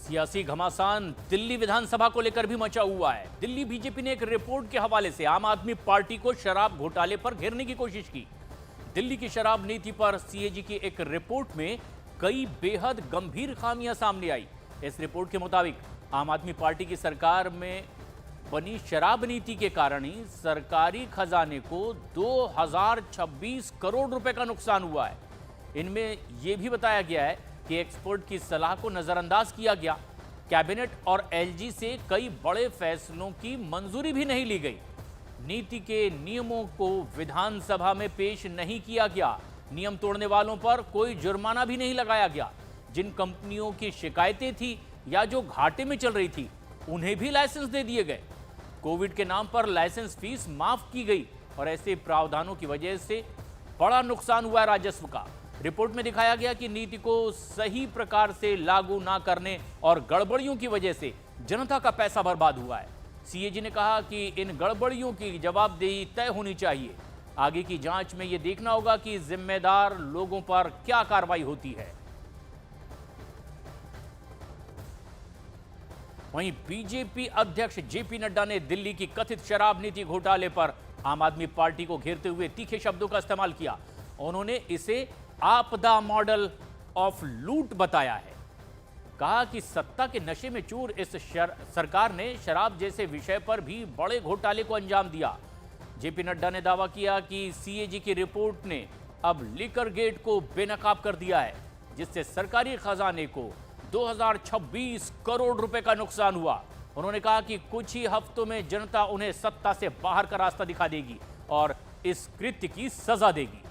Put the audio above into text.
सियासी घमासान दिल्ली विधानसभा को लेकर भी मचा हुआ है। दिल्ली बीजेपी ने एक रिपोर्ट के हवाले से आम आदमी पार्टी को शराब घोटाले पर घेरने की कोशिश की। दिल्ली की शराब नीति पर सीएजी की एक रिपोर्ट में कई बेहद गंभीर खामियां सामने आई। इस रिपोर्ट के मुताबिक आम आदमी पार्टी की सरकार में बनी शराब नीति के कारण ही सरकारी खजाने को 2026 करोड़ रुपए का नुकसान हुआ है। इनमें यह भी बताया गया है कि एक्सपर्ट की सलाह को नजरअंदाज किया गया। कैबिनेट और एलजी से कई बड़े फैसलों की मंजूरी भी नहीं ली गई। नीति के नियमों को विधानसभा में पेश नहीं किया गया। नियम तोड़ने वालों पर कोई जुर्माना भी नहीं लगाया गया। जिन कंपनियों की शिकायतें थी या जो घाटे में चल रही थी उन्हें भी लाइसेंस दे दिए गए। कोविड के नाम पर लाइसेंस फीस माफ की गई और ऐसे प्रावधानों की वजह से बड़ा नुकसान हुआ है राजस्व का। रिपोर्ट में दिखाया गया कि नीति को सही प्रकार से लागू ना करने और गड़बड़ियों की वजह से जनता का पैसा बर्बाद हुआ है। सीएजी ने कहा कि इन गड़बड़ियों की जवाबदेही तय होनी चाहिए। आगे की जांच में यह देखना होगा कि जिम्मेदार लोगों पर क्या कार्रवाई होती है। वहीं बीजेपी अध्यक्ष जेपी नड्डा ने दिल्ली की कथित शराब नीति घोटाले पर आम आदमी पार्टी को घेरते हुए तीखे शब्दों का इस्तेमाल किया। उन्होंने इसे आपदा मॉडल ऑफ लूट बताया है। कहा कि सत्ता के नशे में चूर इस सरकार ने शराब जैसे विषय पर भी बड़े घोटाले को अंजाम दिया। जेपी नड्डा ने दावा किया कि सीएजी की रिपोर्ट ने अब लिकर गेट को बेनकाब कर दिया है, जिससे सरकारी खजाने को 2026 करोड़ रुपए का नुकसान हुआ। उन्होंने कहा कि कुछ ही हफ्तों में जनता उन्हें सत्ता से बाहर का रास्ता दिखा देगी और इस कृत्य की सजा देगी।